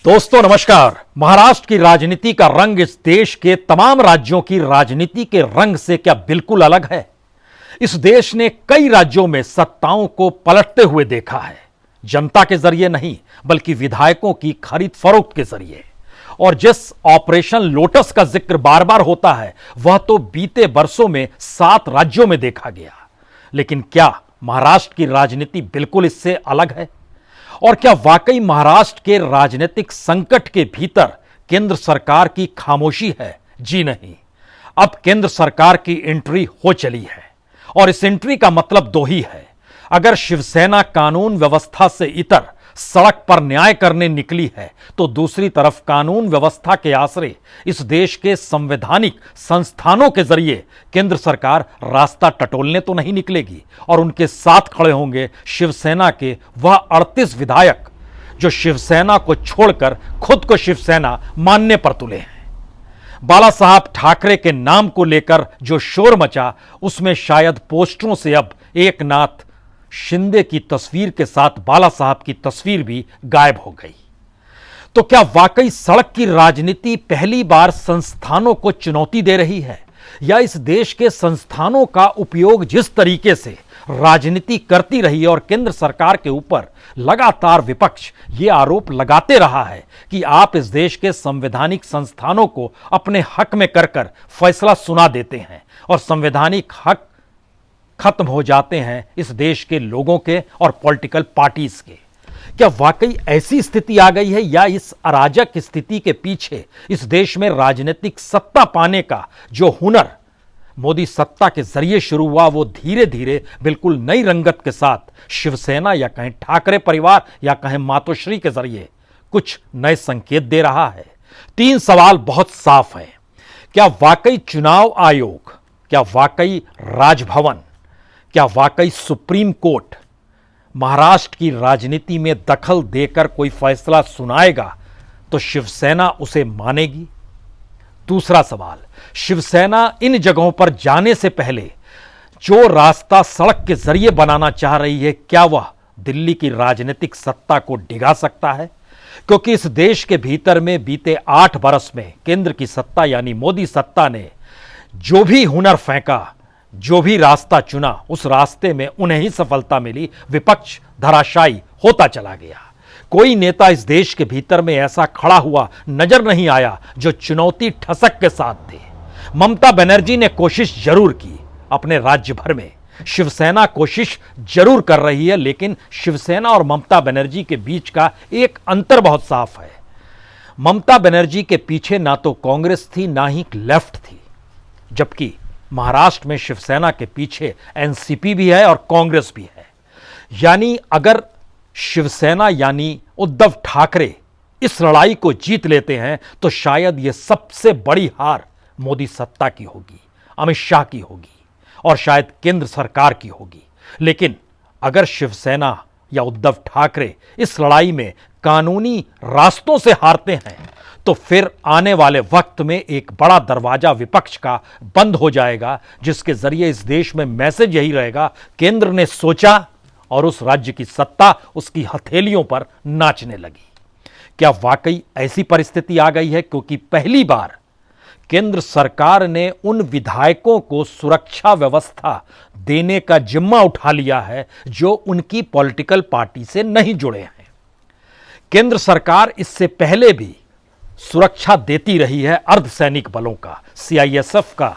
दोस्तों नमस्कार। महाराष्ट्र की राजनीति का रंग इस देश के तमाम राज्यों की राजनीति के रंग से क्या बिल्कुल अलग है? इस देश ने कई राज्यों में सत्ताओं को पलटते हुए देखा है, जनता के जरिए नहीं बल्कि विधायकों की खरीद फरोख्त के जरिए। और जिस ऑपरेशन लोटस का जिक्र बार बार होता है वह तो बीते वर्षों में 7 राज्यों में देखा गया। लेकिन क्या महाराष्ट्र की राजनीति बिल्कुल इससे अलग है? और क्या वाकई महाराष्ट्र के राजनीतिक संकट के भीतर केंद्र सरकार की खामोशी है? जी नहीं, अब केंद्र सरकार की एंट्री हो चली है और इस एंट्री का मतलब दो ही है। अगर शिवसेना कानून व्यवस्था से इतर सड़क पर न्याय करने निकली है तो दूसरी तरफ कानून व्यवस्था के आसरे इस देश के संवैधानिक संस्थानों के जरिए केंद्र सरकार रास्ता टटोलने तो नहीं निकलेगी और उनके साथ खड़े होंगे शिवसेना के वह 38 विधायक जो शिवसेना को छोड़कर खुद को शिवसेना मानने पर तुले हैं। बाला साहब ठाकरे के नाम को लेकर जो शोर मचा उसमें शायद पोस्टरों से अब एकनाथ शिंदे की तस्वीर के साथ बाला साहब की तस्वीर भी गायब हो गई। तो क्या वाकई सड़क की राजनीति पहली बार संस्थानों को चुनौती दे रही है, या इस देश के संस्थानों का उपयोग जिस तरीके से राजनीति करती रही और केंद्र सरकार के ऊपर लगातार विपक्ष ये आरोप लगाते रहा है कि आप इस देश के संवैधानिक संस्थानों को अपने हक में कर फैसला सुना देते हैं और संवैधानिक हक खत्म हो जाते हैं इस देश के लोगों के और पॉलिटिकल पार्टीज के? क्या वाकई ऐसी स्थिति आ गई है, या इस अराजक स्थिति के पीछे इस देश में राजनीतिक सत्ता पाने का जो हुनर मोदी सत्ता के जरिए शुरू हुआ वो धीरे धीरे बिल्कुल नई रंगत के साथ शिवसेना या कहें ठाकरे परिवार या कहें मातोश्री के जरिए कुछ नए संकेत दे रहा है? 3 सवाल बहुत साफ हैं। क्या वाकई चुनाव आयोग, क्या वाकई राजभवन, क्या वाकई सुप्रीम कोर्ट महाराष्ट्र की राजनीति में दखल देकर कोई फैसला सुनाएगा तो शिवसेना उसे मानेगी? दूसरा सवाल, शिवसेना इन जगहों पर जाने से पहले जो रास्ता सड़क के जरिए बनाना चाह रही है, क्या वह दिल्ली की राजनीतिक सत्ता को डिगा सकता है? क्योंकि इस देश के भीतर में बीते 8 वर्ष में केंद्र की सत्ता यानी मोदी सत्ता ने जो भी हुनर फेंका, जो भी रास्ता चुना, उस रास्ते में उन्हें ही सफलता मिली। विपक्ष धराशायी होता चला गया। कोई नेता इस देश के भीतर में ऐसा खड़ा हुआ नजर नहीं आया जो चुनौती ठसक के साथ थे। ममता बनर्जी ने कोशिश जरूर की अपने राज्य भर में, शिवसेना कोशिश जरूर कर रही है, लेकिन शिवसेना और ममता बनर्जी के बीच का एक अंतर बहुत साफ है। ममता बनर्जी के पीछे ना तो कांग्रेस थी ना ही लेफ्ट थी, जबकि महाराष्ट्र में शिवसेना के पीछे एनसीपी भी है और कांग्रेस भी है। यानी अगर शिवसेना यानी उद्धव ठाकरे इस लड़ाई को जीत लेते हैं तो शायद यह सबसे बड़ी हार मोदी सत्ता की होगी, अमित शाह की होगी और शायद केंद्र सरकार की होगी। लेकिन अगर शिवसेना या उद्धव ठाकरे इस लड़ाई में कानूनी रास्तों से हारते हैं तो फिर आने वाले वक्त में एक बड़ा दरवाजा विपक्ष का बंद हो जाएगा, जिसके जरिए इस देश में मैसेज यही रहेगा, केंद्र ने सोचा और उस राज्य की सत्ता उसकी हथेलियों पर नाचने लगी। क्या वाकई ऐसी परिस्थिति आ गई है? क्योंकि पहली बार केंद्र सरकार ने उन विधायकों को सुरक्षा व्यवस्था देने का जिम्मा उठा लिया है जो उनकी पॉलिटिकल पार्टी से नहीं जुड़े हैं। केंद्र सरकार इससे पहले भी सुरक्षा देती रही है अर्धसैनिक बलों का। सीआईएसएफ का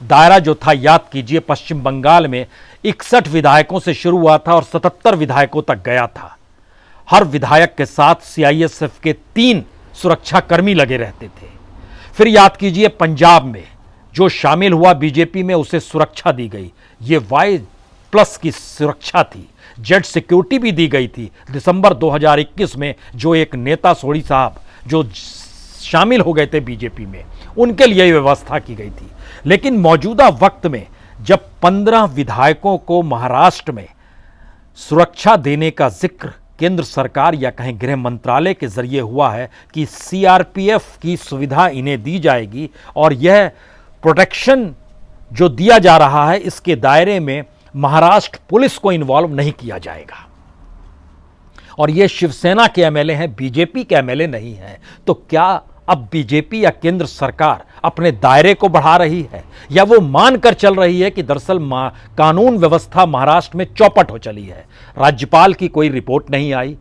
दायरा जो था, याद कीजिए, पश्चिम बंगाल में 61 विधायकों से शुरू हुआ था और 77 विधायकों तक गया था। हर विधायक के साथ सीआईएसएफ के 3 सुरक्षाकर्मी लगे रहते थे। फिर याद कीजिए पंजाब में जो शामिल हुआ बीजेपी में उसे सुरक्षा दी गई, ये Y+ की सुरक्षा थी, जेट सिक्योरिटी भी दी गई थी। दिसंबर 2021 में जो एक नेता सोढ़ी साहब जो शामिल हो गए थे बीजेपी में, उनके लिए व्यवस्था की गई थी। लेकिन मौजूदा वक्त में जब 15 विधायकों को महाराष्ट्र में सुरक्षा देने का जिक्र केंद्र सरकार या कहें गृह मंत्रालय के जरिए हुआ है कि सीआरपीएफ की सुविधा इन्हें दी जाएगी और यह प्रोटेक्शन जो दिया जा रहा है इसके दायरे में महाराष्ट्र पुलिस को इन्वॉल्व नहीं किया जाएगा। और ये शिवसेना के एमएलए हैं, बीजेपी के एमएलए नहीं हैं। तो क्या अब बीजेपी या केंद्र सरकार अपने दायरे को बढ़ा रही है, या वो मानकर चल रही है कि दरअसल कानून व्यवस्था महाराष्ट्र में चौपट हो चली है? राज्यपाल की कोई रिपोर्ट नहीं आई,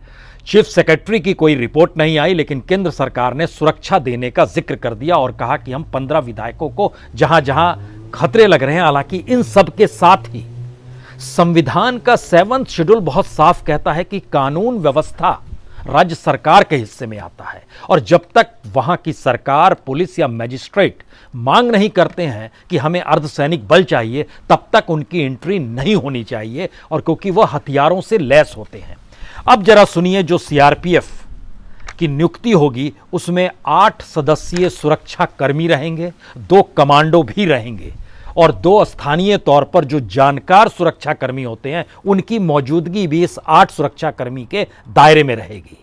चीफ सेक्रेटरी की कोई रिपोर्ट नहीं आई, लेकिन केंद्र सरकार ने सुरक्षा देने का जिक्र कर दिया और कहा कि हम 15 विधायकों को जहां जहां खतरे लग रहे हैं। हालांकि इन सब के साथ ही संविधान का 7वां शेड्यूल बहुत साफ कहता है कि कानून व्यवस्था राज्य सरकार के हिस्से में आता है, और जब तक वहां की सरकार, पुलिस या मजिस्ट्रेट मांग नहीं करते हैं कि हमें अर्धसैनिक बल चाहिए, तब तक उनकी एंट्री नहीं होनी चाहिए, और क्योंकि वह हथियारों से लैस होते हैं। अब जरा सुनिए, जो सीआरपीएफ की नियुक्ति होगी उसमें 8 सदस्यीय सुरक्षा कर्मी रहेंगे, 2 कमांडो भी रहेंगे, और 2 स्थानीय तौर पर जो जानकार सुरक्षा कर्मी होते हैं उनकी मौजूदगी भी इस 8 सुरक्षा कर्मी के दायरे में रहेगी।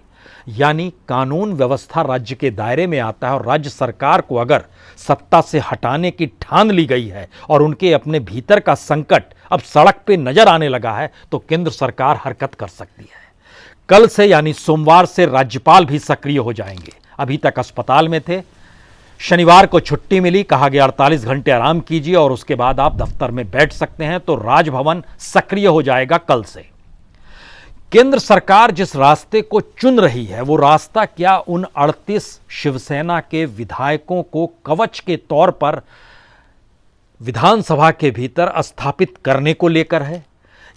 यानी कानून व्यवस्था राज्य के दायरे में आता है, और राज्य सरकार को अगर सत्ता से हटाने की ठान ली गई है और उनके अपने भीतर का संकट अब सड़क पे नजर आने लगा है, तो केंद्र सरकार हरकत कर सकती है। कल से यानी सोमवार से राज्यपाल भी सक्रिय हो जाएंगे। अभी तक अस्पताल में थे, शनिवार को छुट्टी मिली, कहा गया 48 घंटे आराम कीजिए और उसके बाद आप दफ्तर में बैठ सकते हैं। तो राजभवन सक्रिय हो जाएगा कल से। केंद्र सरकार जिस रास्ते को चुन रही है, वो रास्ता क्या उन 38 शिवसेना के विधायकों को कवच के तौर पर विधानसभा के भीतर स्थापित करने को लेकर है,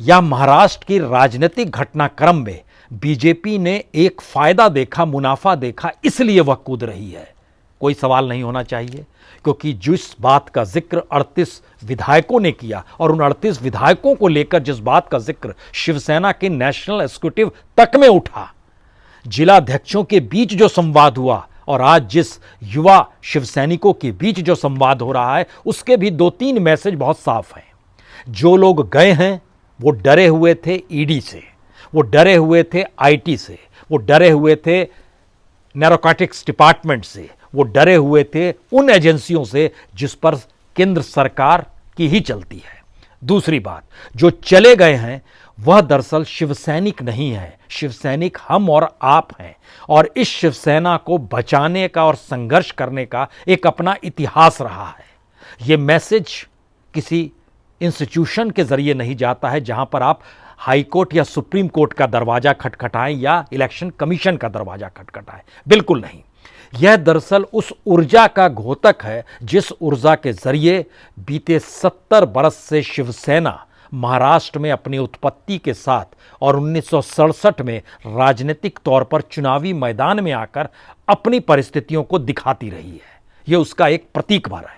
या महाराष्ट्र की राजनीतिक घटनाक्रम में बीजेपी ने एक फायदा देखा, मुनाफा देखा, इसलिए वह कूद रही है? कोई सवाल नहीं होना चाहिए, क्योंकि जिस बात का जिक्र 38 विधायकों ने किया, और उन 38 विधायकों को लेकर जिस बात का जिक्र शिवसेना के नेशनल एग्जीक्यूटिव तक में उठा, जिला अध्यक्षों के बीच जो संवाद हुआ, और आज जिस युवा शिवसैनिकों के बीच जो संवाद हो रहा है, उसके भी 2-3 मैसेज बहुत साफ हैं। जो लोग गए हैं वो डरे हुए थे ईडी से, वो डरे हुए थे आईटी से, वो डरे हुए थे नैरोकॉटिक्स डिपार्टमेंट से, वो डरे हुए थे उन एजेंसियों से जिस पर केंद्र सरकार की ही चलती है। दूसरी बात, जो चले गए हैं वह दरअसल शिवसैनिक नहीं है, शिवसैनिक हम और आप हैं, और इस शिवसेना को बचाने का और संघर्ष करने का एक अपना इतिहास रहा है। यह मैसेज किसी इंस्टीट्यूशन के जरिए नहीं जाता है जहां पर आप हाई कोर्ट या सुप्रीम कोर्ट का दरवाजा खटखटाएं या इलेक्शन कमीशन का दरवाजा खटखटाएं, बिल्कुल नहीं। यह दरअसल उस ऊर्जा का घोतक है जिस ऊर्जा के जरिए बीते 70 बरस से शिवसेना महाराष्ट्र में अपनी उत्पत्ति के साथ और 1967 में राजनीतिक तौर पर चुनावी मैदान में आकर अपनी परिस्थितियों को दिखाती रही है। यह उसका एक प्रतीक भर है।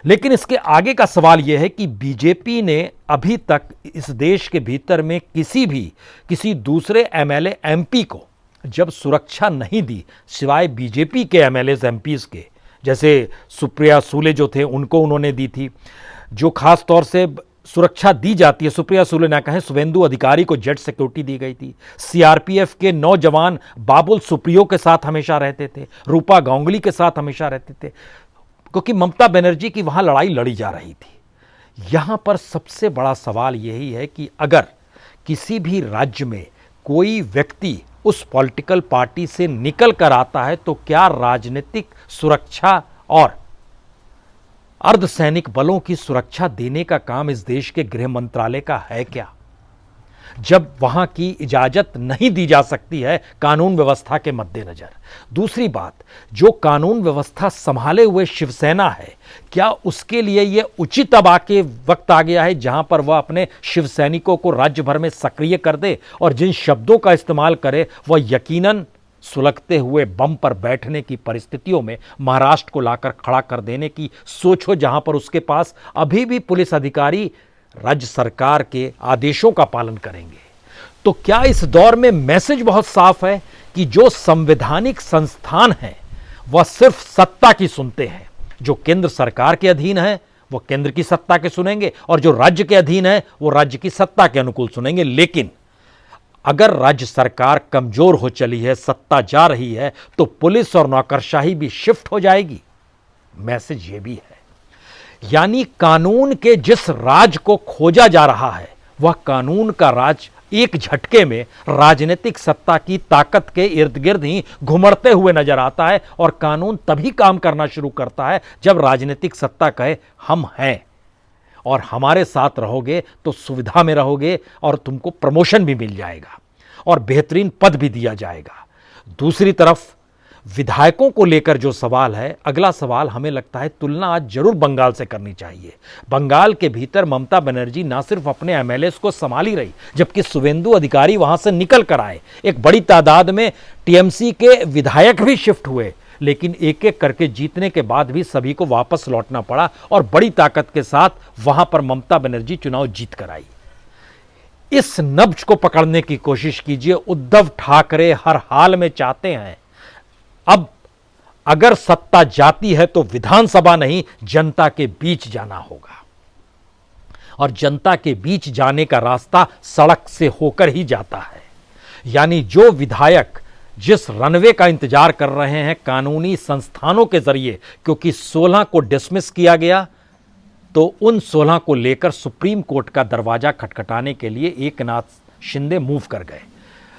लेकिन इसके आगे का सवाल यह है कि बीजेपी ने अभी तक इस देश के भीतर में किसी दूसरे एमएलए एमपी को जब सुरक्षा नहीं दी, सिवाय बीजेपी के एमएलए एमपीज के, जैसे सुप्रिया सूले जो थे उनको उन्होंने दी थी, जो खास तौर से सुरक्षा दी जाती है, सुप्रिया सूले ना कहें, शुभेंदु अधिकारी को जेट सिक्योरिटी दी गई थी। सीआरपीएफ के नौजवान बाबुल सुप्रियो के साथ हमेशा रहते थे, रूपा गांगुली के साथ हमेशा रहते थे, क्योंकि ममता बनर्जी की वहां लड़ाई लड़ी जा रही थी। यहां पर सबसे बड़ा सवाल यही है कि अगर किसी भी राज्य में कोई व्यक्ति उस पॉलिटिकल पार्टी से निकल कर आता है, तो क्या राजनीतिक सुरक्षा और अर्धसैनिक बलों की सुरक्षा देने का काम इस देश के गृह मंत्रालय का है क्या, जब वहां की इजाजत नहीं दी जा सकती है कानून व्यवस्था के मद्देनजर? दूसरी बात, जो कानून व्यवस्था संभाले हुए शिवसेना है, क्या उसके लिए यह उचित अब आके वक्त आ गया है जहां पर वह अपने शिवसैनिकों को राज्य भर में सक्रिय कर दे, और जिन शब्दों का इस्तेमाल करे वह यकीनन सुलगते हुए बम पर बैठने की परिस्थितियों में महाराष्ट्र को लाकर खड़ा कर देने की सोच हो, जहां पर उसके पास अभी भी पुलिस अधिकारी राज्य सरकार के आदेशों का पालन करेंगे? तो क्या इस दौर में मैसेज बहुत साफ है कि जो संवैधानिक संस्थान हैं वह सिर्फ सत्ता की सुनते हैं, जो केंद्र सरकार के अधीन है वो केंद्र की सत्ता के सुनेंगे, और जो राज्य के अधीन है वो राज्य की सत्ता के अनुकूल सुनेंगे। लेकिन अगर राज्य सरकार कमजोर हो चली है, सत्ता जा रही है, तो पुलिस और नौकरशाही भी शिफ्ट हो जाएगी। मैसेज ये भी है, यानी कानून के जिस राज को खोजा जा रहा है वह कानून का राज एक झटके में राजनीतिक सत्ता की ताकत के इर्द गिर्द ही घुमड़ते हुए नजर आता है और कानून तभी काम करना शुरू करता है जब राजनीतिक सत्ता कहे हम हैं और हमारे साथ रहोगे तो सुविधा में रहोगे और तुमको प्रमोशन भी मिल जाएगा और बेहतरीन पद भी दिया जाएगा। दूसरी तरफ विधायकों को लेकर जो सवाल है, अगला सवाल हमें लगता है तुलना आज जरूर बंगाल से करनी चाहिए। बंगाल के भीतर ममता बनर्जी ना सिर्फ अपने एमएलएस को संभाल ही रही, जबकि शुवेंदु अधिकारी वहां से निकल कर आए। एक बड़ी तादाद में टीएमसी के विधायक भी शिफ्ट हुए, लेकिन एक एक करके जीतने के बाद भी सभी को वापस लौटना पड़ा और बड़ी ताकत के साथ वहां पर ममता बनर्जी चुनाव जीत कर आई। इस नब्ज को पकड़ने की कोशिश कीजिए। उद्धव ठाकरे हर हाल में चाहते हैं अब अगर सत्ता जाती है तो विधानसभा नहीं, जनता के बीच जाना होगा और जनता के बीच जाने का रास्ता सड़क से होकर ही जाता है। यानी जो विधायक जिस रनवे का इंतजार कर रहे हैं कानूनी संस्थानों के जरिए, क्योंकि 16 को डिसमिस किया गया तो उन 16 को लेकर सुप्रीम कोर्ट का दरवाजा खटखटाने के लिए एकनाथ शिंदे मूव कर गए।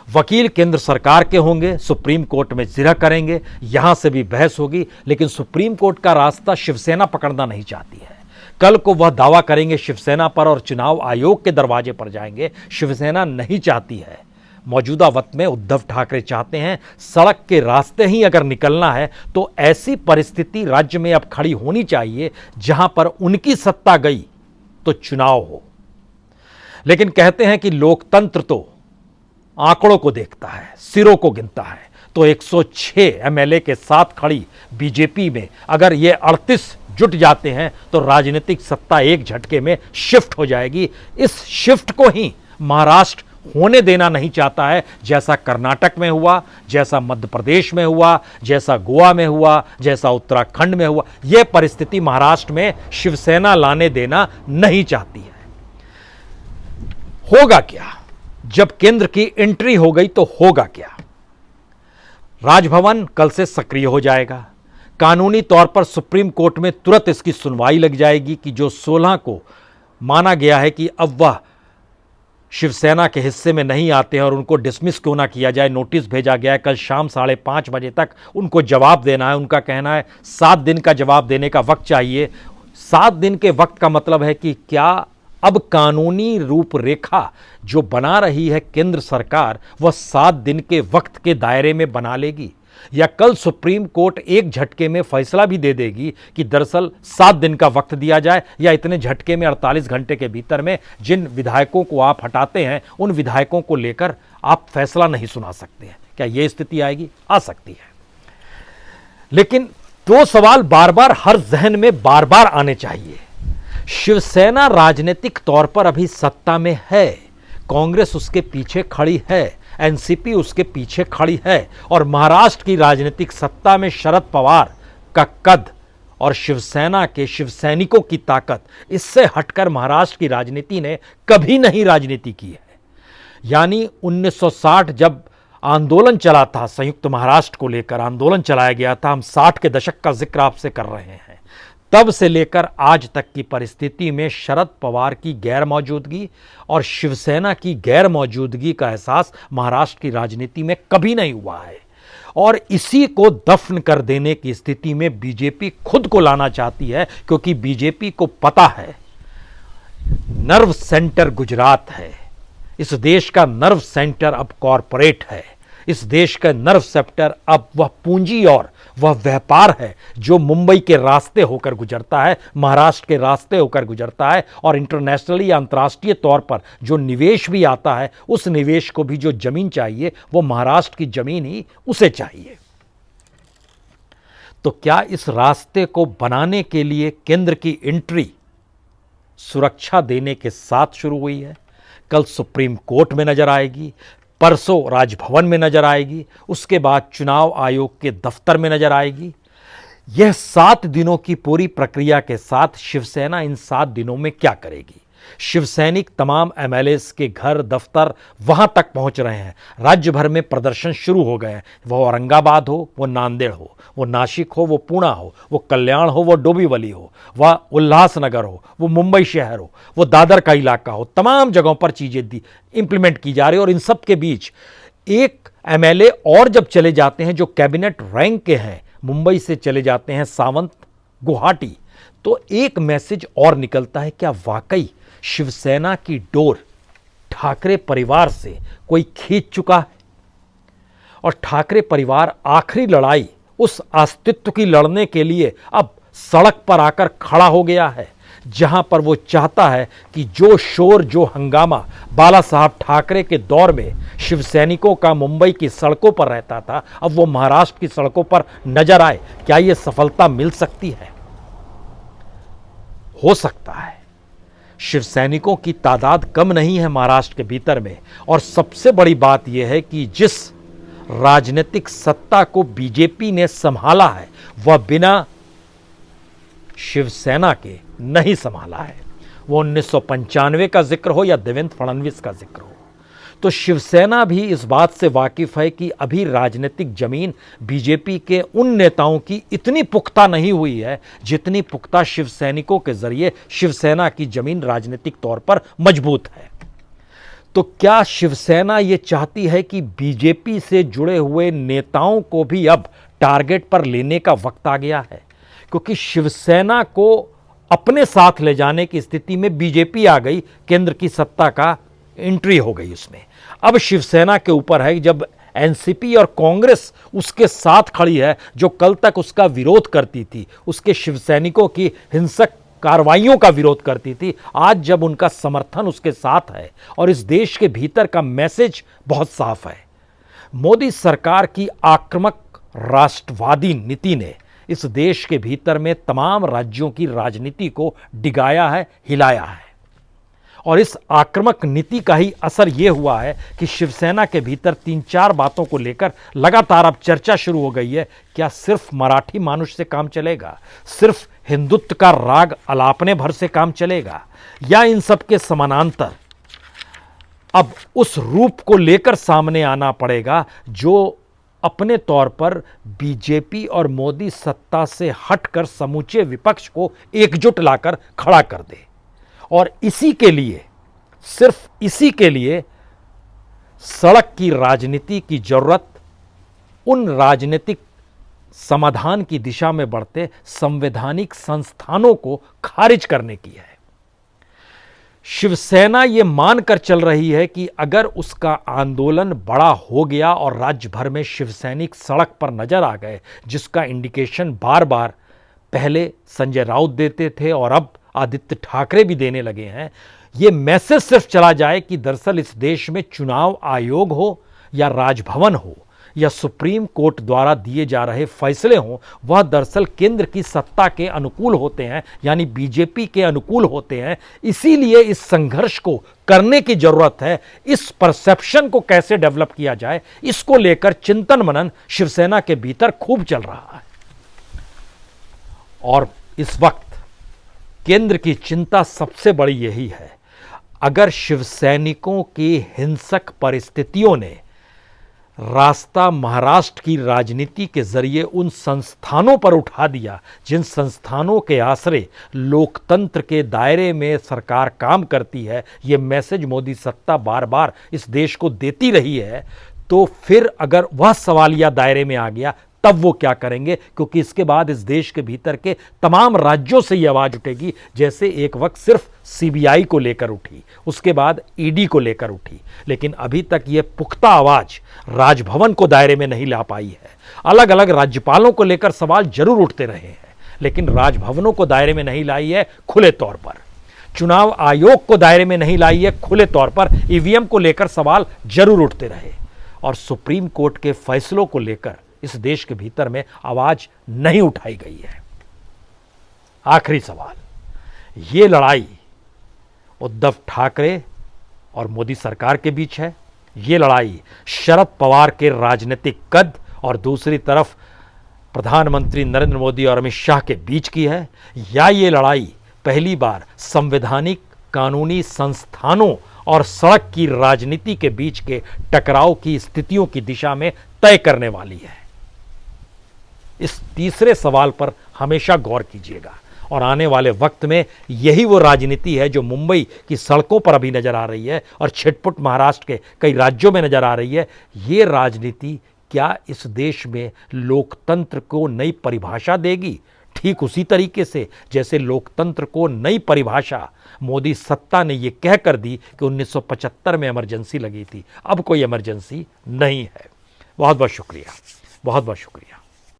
वकील केंद्र सरकार के होंगे, सुप्रीम कोर्ट में जिरह करेंगे, यहां से भी बहस होगी, लेकिन सुप्रीम कोर्ट का रास्ता शिवसेना पकड़ना नहीं चाहती है। कल को वह दावा करेंगे शिवसेना पर और चुनाव आयोग के दरवाजे पर जाएंगे। शिवसेना नहीं चाहती है। मौजूदा वक्त में उद्धव ठाकरे चाहते हैं सड़क के रास्ते ही अगर निकलना है तो ऐसी परिस्थिति राज्य में अब खड़ी होनी चाहिए जहां पर उनकी सत्ता गई तो चुनाव हो। लेकिन कहते हैं कि लोकतंत्र तो आंकड़ों को देखता है, सिरों को गिनता है। तो 106 एमएलए के साथ खड़ी बीजेपी में अगर ये 38 जुट जाते हैं तो राजनीतिक सत्ता एक झटके में शिफ्ट हो जाएगी। इस शिफ्ट को ही महाराष्ट्र होने देना नहीं चाहता है, जैसा कर्नाटक में हुआ, जैसा मध्य प्रदेश में हुआ, जैसा गोवा में हुआ, जैसा उत्तराखंड में हुआ। यह परिस्थिति महाराष्ट्र में शिवसेना लाने देना नहीं चाहती है। होगा क्या जब केंद्र की एंट्री हो गई तो होगा क्या? राजभवन कल से सक्रिय हो जाएगा। कानूनी तौर पर सुप्रीम कोर्ट में तुरंत इसकी सुनवाई लग जाएगी कि जो 16 को माना गया है कि अब वह शिवसेना के हिस्से में नहीं आते हैं और उनको डिसमिस क्यों ना किया जाए, नोटिस भेजा गया है। कल शाम 5:30 बजे तक उनको जवाब देना है। उनका कहना है 7 दिन का जवाब देने का वक्त चाहिए। 7 दिन के वक्त का मतलब है कि क्या अब कानूनी रूपरेखा जो बना रही है केंद्र सरकार वह 7 दिन के वक्त के दायरे में बना लेगी, या कल सुप्रीम कोर्ट एक झटके में फैसला भी दे देगी कि दरअसल 7 दिन का वक्त दिया जाए, या इतने झटके में 48 घंटे के भीतर में जिन विधायकों को आप हटाते हैं उन विधायकों को लेकर आप फैसला नहीं सुना सकते हैं। क्या यह स्थिति आएगी? आ सकती है। लेकिन 2 सवाल बार बार हर जहन में बार बार आने चाहिए। शिवसेना राजनीतिक तौर पर अभी सत्ता में है, कांग्रेस उसके पीछे खड़ी है, एनसीपी उसके पीछे खड़ी है, और महाराष्ट्र की राजनीतिक सत्ता में शरद पवार का कद और शिवसेना के शिवसैनिकों की ताकत, इससे हटकर महाराष्ट्र की राजनीति ने कभी नहीं राजनीति की है। यानी 1960 जब आंदोलन चला था, संयुक्त महाराष्ट्र को लेकर आंदोलन चलाया गया था, हम 60 के दशक का जिक्र आपसे कर रहे हैं, तब से लेकर आज तक की परिस्थिति में शरद पवार की गैर मौजूदगी और शिवसेना की गैर मौजूदगी का एहसास महाराष्ट्र की राजनीति में कभी नहीं हुआ है। और इसी को दफन कर देने की स्थिति में बीजेपी खुद को लाना चाहती है, क्योंकि बीजेपी को पता है नर्व सेंटर गुजरात है, इस देश का नर्व सेंटर अब कॉरपोरेट है, इस देश का नर्व सेंटर अब वह पूंजी और वह व्यापार है जो मुंबई के रास्ते होकर गुजरता है, महाराष्ट्र के रास्ते होकर गुजरता है, और इंटरनेशनली या अंतर्राष्ट्रीय तौर पर जो निवेश भी आता है उस निवेश को भी जो जमीन चाहिए वो महाराष्ट्र की जमीन ही उसे चाहिए। तो क्या इस रास्ते को बनाने के लिए केंद्र की एंट्री सुरक्षा देने के साथ शुरू हुई है? कल सुप्रीम कोर्ट में नजर आएगी, परसों राजभवन में नजर आएगी, उसके बाद चुनाव आयोग के दफ्तर में नजर आएगी। यह 7 दिनों की पूरी प्रक्रिया के साथ शिवसेना इन 7 दिनों में क्या करेगी? शिवसैनिक तमाम एमएलएस के घर दफ्तर वहां तक पहुंच रहे हैं। राज्य भर में प्रदर्शन शुरू हो गए हैं। वो औरंगाबाद हो, वो नांदेड़ हो, वो नासिक हो, वो पुणे हो, वो कल्याण हो, वो डोंबिवली हो, वह उल्लासनगर हो, वो मुंबई शहर हो, वो दादर का इलाका हो, तमाम जगहों पर चीजें इंप्लीमेंट की जा रही है। और इन सब के बीच एक एमएलए और जब चले जाते हैं जो कैबिनेट रैंक के हैं, मुंबई से चले जाते हैं सावंत गुवाहाटी, तो एक मैसेज और निकलता है, क्या वाकई शिवसेना की डोर ठाकरे परिवार से कोई खींच चुका है? और ठाकरे परिवार आखिरी लड़ाई उस अस्तित्व की लड़ने के लिए अब सड़क पर आकर खड़ा हो गया है, जहां पर वो चाहता है कि जो शोर, जो हंगामा बाला साहब ठाकरे के दौर में शिवसैनिकों का मुंबई की सड़कों पर रहता था, अब वो महाराष्ट्र की सड़कों पर नजर आए। क्या ये सफलता मिल सकती है? हो सकता है। शिवसैनिकों की तादाद कम नहीं है महाराष्ट्र के भीतर में, और सबसे बड़ी बात यह है कि जिस राजनीतिक सत्ता को बीजेपी ने संभाला है वह बिना शिवसेना के नहीं संभाला है। वो 1995 का जिक्र हो या देवेंद्र फडणवीस का जिक्र हो, तो शिवसेना भी इस बात से वाकिफ है कि अभी राजनीतिक जमीन बीजेपी के उन नेताओं की इतनी पुख्ता नहीं हुई है जितनी पुख्ता शिवसैनिकों के जरिए शिवसेना की जमीन राजनीतिक तौर पर मजबूत है। तो क्या शिवसेना ये चाहती है कि बीजेपी से जुड़े हुए नेताओं को भी अब टारगेट पर लेने का वक्त आ गया है? क्योंकि शिवसेना को अपने साथ ले जाने की स्थिति में बीजेपी आ गई, केंद्र की सत्ता का एंट्री हो गई उसमें। अब शिवसेना के ऊपर है, जब एनसीपी और कांग्रेस उसके साथ खड़ी है, जो कल तक उसका विरोध करती थी, उसके शिवसैनिकों की हिंसक कार्रवाइयों का विरोध करती थी, आज जब उनका समर्थन उसके साथ है और इस देश के भीतर का मैसेज बहुत साफ है। मोदी सरकार की आक्रामक राष्ट्रवादी नीति ने इस देश के भीतर में तमाम राज्यों की राजनीति को डिगाया है, हिलाया है। और इस आक्रामक नीति का ही असर यह हुआ है कि शिवसेना के भीतर 3-4 बातों को लेकर लगातार अब चर्चा शुरू हो गई है। क्या सिर्फ मराठी मानुष से काम चलेगा? सिर्फ हिंदुत्व का राग अलापने भर से काम चलेगा? या इन सब के समानांतर अब उस रूप को लेकर सामने आना पड़ेगा जो अपने तौर पर बीजेपी और मोदी सत्ता से हटकर समूचे विपक्ष को एकजुट लाकर खड़ा कर दे? और इसी के लिए, सिर्फ इसी के लिए सड़क की राजनीति की जरूरत उन राजनीतिक समाधान की दिशा में बढ़ते संवैधानिक संस्थानों को खारिज करने की है। शिवसेना ये मानकर चल रही है कि अगर उसका आंदोलन बड़ा हो गया और राज्य भर में शिवसैनिक सड़क पर नजर आ गए, जिसका इंडिकेशन बार बार पहले संजय राउत देते थे और अब आदित्य ठाकरे भी देने लगे हैं, ये मैसेज सिर्फ चला जाए कि दरअसल इस देश में चुनाव आयोग हो या राजभवन हो या सुप्रीम कोर्ट द्वारा दिए जा रहे फैसले हों, वह दरअसल केंद्र की सत्ता के अनुकूल होते हैं, यानी बीजेपी के अनुकूल होते हैं। इसीलिए इस संघर्ष को करने की जरूरत है। इस परसेप्शन को कैसे डेवलप किया जाए, इसको लेकर चिंतन मनन शिवसेना के भीतर खूब चल रहा है। और इस वक्त केंद्र की चिंता सबसे बड़ी यही है, अगर शिवसैनिकों की हिंसक परिस्थितियों ने रास्ता महाराष्ट्र की राजनीति के जरिए उन संस्थानों पर उठा दिया जिन संस्थानों के आश्रय लोकतंत्र के दायरे में सरकार काम करती है, ये मैसेज मोदी सत्ता बार बार इस देश को देती रही है, तो फिर अगर वह सवालिया दायरे में आ गया तब वो क्या करेंगे? क्योंकि इसके बाद इस देश के भीतर के तमाम राज्यों से ये आवाज उठेगी, जैसे एक वक्त सिर्फ सीबीआई को लेकर उठी, उसके बाद ईडी को लेकर उठी, लेकिन अभी तक ये पुख्ता आवाज राजभवन को दायरे में नहीं ला पाई है। अलग अलग राज्यपालों को लेकर सवाल जरूर उठते रहे हैं, लेकिन राजभवनों को दायरे में नहीं लाई है खुले तौर पर। चुनाव आयोग को दायरे में नहीं लाई है खुले तौर पर। ईवीएम को लेकर सवाल जरूर उठते रहे और सुप्रीम कोर्ट के फैसलों को लेकर इस देश के भीतर में आवाज नहीं उठाई गई है। आखिरी सवाल, ये लड़ाई उद्धव ठाकरे और मोदी सरकार के बीच है, ये लड़ाई शरद पवार के राजनीतिक कद और दूसरी तरफ प्रधानमंत्री नरेंद्र मोदी और अमित शाह के बीच की है, या ये लड़ाई पहली बार संवैधानिक कानूनी संस्थानों और सड़क की राजनीति के बीच के टकराव की स्थितियों की दिशा में तय करने वाली है। इस तीसरे सवाल पर हमेशा गौर कीजिएगा और आने वाले वक्त में यही वो राजनीति है जो मुंबई की सड़कों पर अभी नजर आ रही है और छिटपुट महाराष्ट्र के कई राज्यों में नजर आ रही है। ये राजनीति क्या इस देश में लोकतंत्र को नई परिभाषा देगी? ठीक उसी तरीके से जैसे लोकतंत्र को नई परिभाषा मोदी सत्ता ने यह कहकर दी कि 1975 में इमरजेंसी लगी थी, अब कोई इमरजेंसी नहीं है। बहुत बहुत शुक्रिया, बहुत बहुत शुक्रिया।